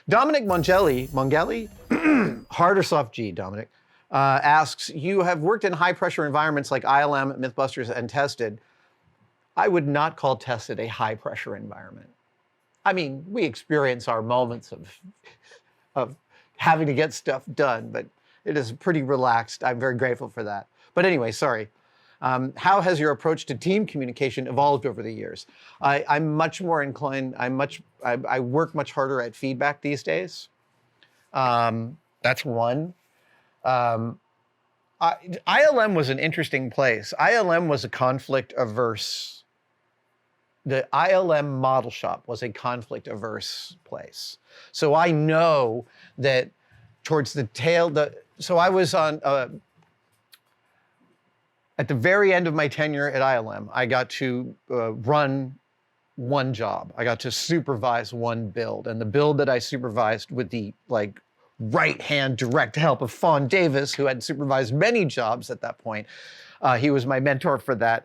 Dominick Mongelli, hard or soft G, Dominic, asks, you have worked in high pressure environments like ILM, Mythbusters, and Tested. I would not call Tested a high pressure environment. I mean, we experience our moments of having to get stuff done, but it is pretty relaxed. I'm very grateful for that. But anyway, sorry. How has your approach to team communication evolved over the years? I'm much more inclined, I work much harder at feedback these days. That's one. ILM was an interesting place. ILM was a conflict-averse. The ILM model shop was a conflict-averse place. So I know that towards the tail, so I was on, at the very end of my tenure at ILM, I got to run one job. I got to supervise one build. And the build that I supervised with the right-hand direct help of Fawn Davis, who had supervised many jobs at that point, he was my mentor for that,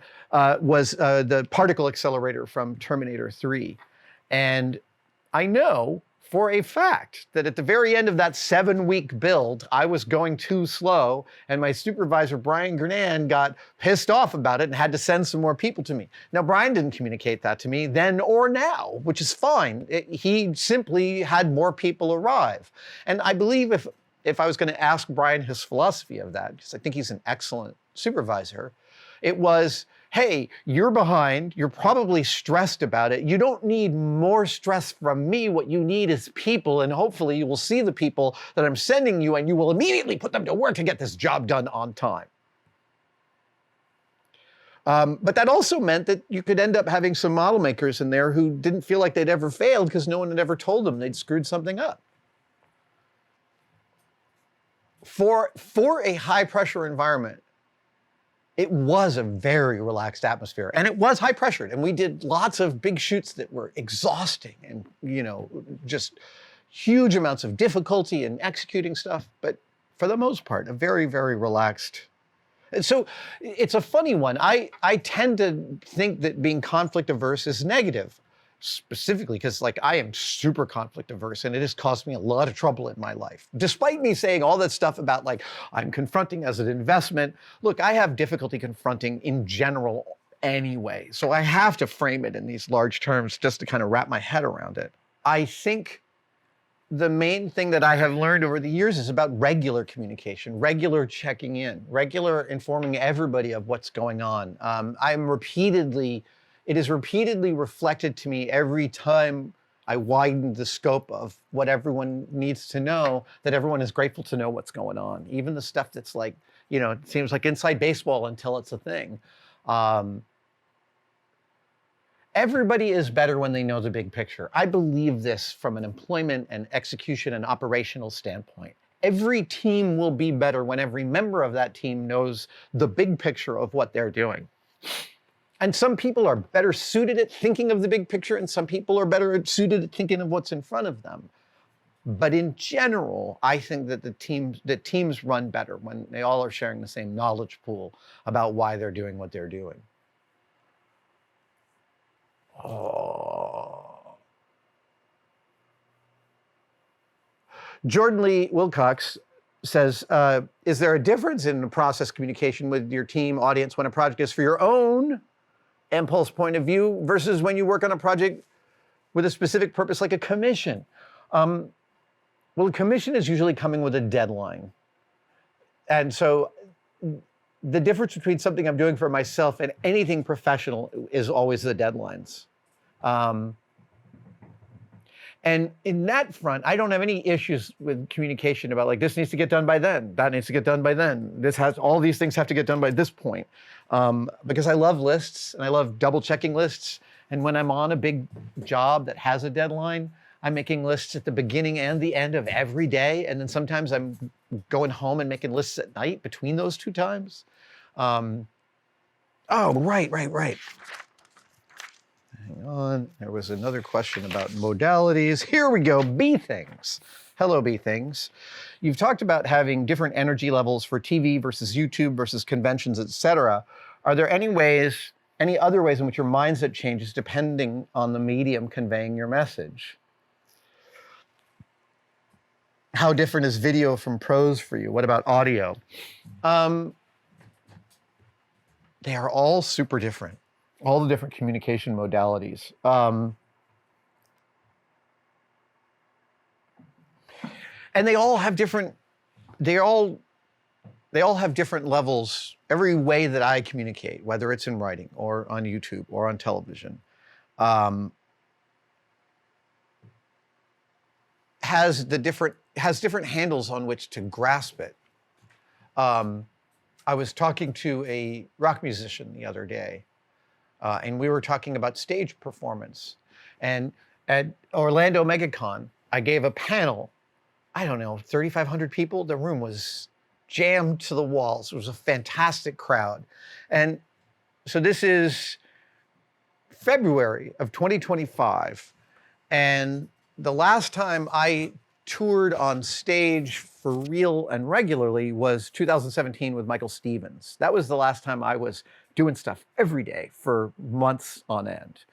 was the particle accelerator from Terminator 3. And I know for a fact that at the very end of that 7-week build, I was going too slow, and my supervisor, Brian Gernan, got pissed off about it and had to send some more people to me. Now, Brian didn't communicate that to me then or now, which is fine. He simply had more people arrive. And I believe if I was going to ask Brian his philosophy of that, because I think he's an excellent supervisor, it was, hey, you're behind, you're probably stressed about it. You don't need more stress from me. What you need is people, and hopefully you will see the people that I'm sending you and you will immediately put them to work to get this job done on time. But that also meant that you could end up having some model makers in there who didn't feel like they'd ever failed because no one had ever told them they'd screwed something up. For a high pressure environment, it was a very relaxed atmosphere, and it was high pressured, and we did lots of big shoots that were exhausting and, just huge amounts of difficulty in executing stuff, but for the most part, a very, very relaxed. And so it's a funny one. I tend to think that being conflict averse is negative, specifically because I am super conflict averse, and it has caused me a lot of trouble in my life. Despite me saying all that stuff about I'm confronting as an investment. Look, I have difficulty confronting in general anyway. So I have to frame it in these large terms just to kind of wrap my head around it. I think the main thing that I have learned over the years is about regular communication, regular checking in, regular informing everybody of what's going on. It is repeatedly reflected to me every time I widen the scope of what everyone needs to know, that everyone is grateful to know what's going on. Even the stuff that's it seems like inside baseball until it's a thing. Everybody is better when they know the big picture. I believe this from an employment and execution and operational standpoint. Every team will be better when every member of that team knows the big picture of what they're doing. And some people are better suited at thinking of the big picture, and some people are better suited at thinking of what's in front of them. But in general, I think that the teams run better when they all are sharing the same knowledge pool about why they're doing what they're doing. Oh. Jordan Lee Wilcox says, is there a difference in the process communication with your team audience when a project is for your own impulse point of view versus when you work on a project with a specific purpose like a commission? Well, a commission is usually coming with a deadline. And so the difference between something I'm doing for myself and anything professional is always the deadlines. And in that front, I don't have any issues with communication about this needs to get done by then, that needs to get done by then. All these things have to get done by this point. Because I love lists and I love double checking lists. And when I'm on a big job that has a deadline, I'm making lists at the beginning and the end of every day. And then sometimes I'm going home and making lists at night between those two times. Oh, right. Hang on, there was another question about modalities. Here we go, BThings. Hello, BThings. You've talked about having different energy levels for TV versus YouTube versus conventions, etc. Are there any other ways in which your mindset changes depending on the medium conveying your message? How different is video from prose for you? What about audio? They are all super different. All the different communication modalities. And they all have different, they all have different levels. Every way that I communicate, whether it's in writing or on YouTube or on television, has different handles on which to grasp it. I was talking to a rock musician the other day, and we were talking about stage performance. And at Orlando MegaCon, I gave a panel, I don't know, 3,500 people. The room was jammed to the walls. It was a fantastic crowd. And so this is February of 2025. And the last time I toured on stage for real and regularly was 2017 with Michael Stevens. That was the last time I was doing stuff every day for months on end.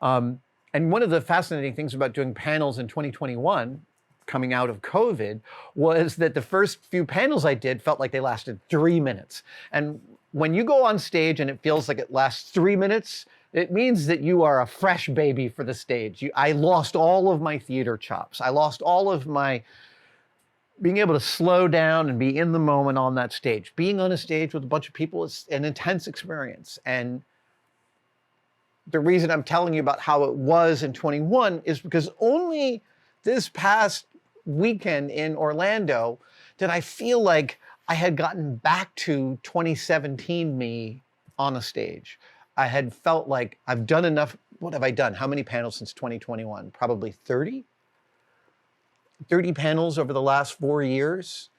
And one of the fascinating things about doing panels in 2021, coming out of COVID, was that the first few panels I did felt like they lasted 3 minutes. And when you go on stage and it feels like it lasts 3 minutes, it means that you are a fresh baby for the stage. I lost all of my theater chops. I lost all of my being able to slow down and be in the moment on that stage. Being on a stage with a bunch of people is an intense experience. And the reason I'm telling you about how it was in 21 is because only this past weekend in Orlando did I feel like I had gotten back to 2017 me on a stage. I had felt like I've done enough. What have I done? How many panels since 2021? Probably 30? 30 panels over the last 4 years.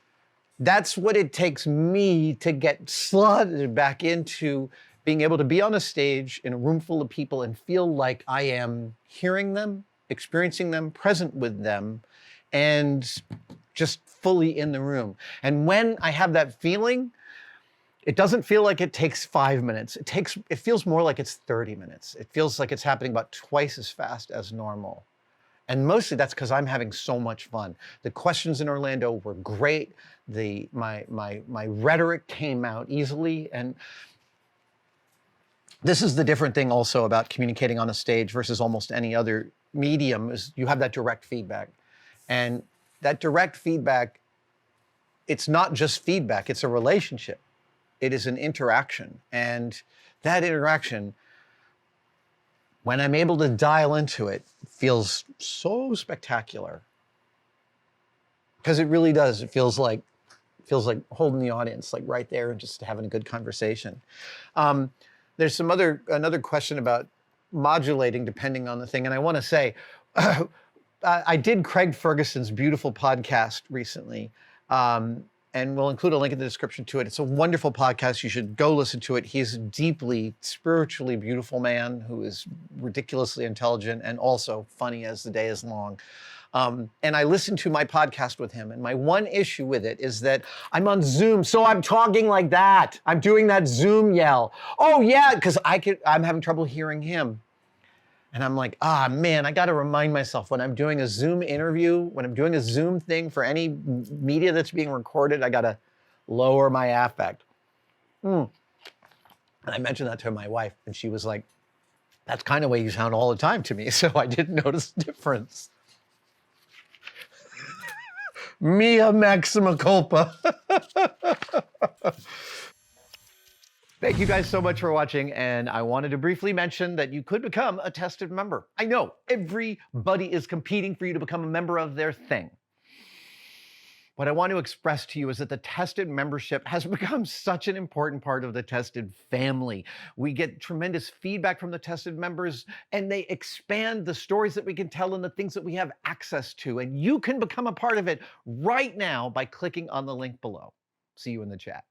That's what it takes me to get slotted back into being able to be on a stage in a room full of people and feel like I am hearing them, experiencing them, present with them, and just fully in the room. And when I have that feeling, it doesn't feel like it takes 5 minutes. It feels more like it's 30 minutes. It feels like it's happening about twice as fast as normal. And mostly that's because I'm having so much fun. The questions in Orlando were great. My rhetoric came out easily. And this is the different thing also about communicating on a stage versus almost any other medium, is you have that direct feedback. And that direct feedback, it's not just feedback, it's a relationship. It is an interaction. And that interaction, when I'm able to dial into it, feels so spectacular. Because it really does. It feels like holding the audience like right there and just having a good conversation. There's another question about modulating depending on the thing. And I want to say, I did Craig Ferguson's beautiful podcast recently. And we'll include a link in the description to it. It's a wonderful podcast. You should go listen to it. He's a deeply, spiritually beautiful man who is ridiculously intelligent and also funny as the day is long. And I listened to my podcast with him. And my one issue with it is that I'm on Zoom, so I'm talking like that. I'm doing that Zoom yell. Oh yeah, because I'm having trouble hearing him. And I'm like, man, I got to remind myself when I'm doing a Zoom interview, when I'm doing a Zoom thing for any media that's being recorded, I got to lower my affect. And I mentioned that to my wife, and she was like, that's kind of the way you sound all the time to me. So I didn't notice the difference. Mea maxima culpa. Thank you guys so much for watching, and I wanted to briefly mention that you could become a tested member. I know, everybody is competing for you to become a member of their thing. What I want to express to you is that the tested membership has become such an important part of the tested family. We get tremendous feedback from the tested members, and they expand the stories that we can tell and the things that we have access to. And you can become a part of it right now by clicking on the link below. See you in the chat.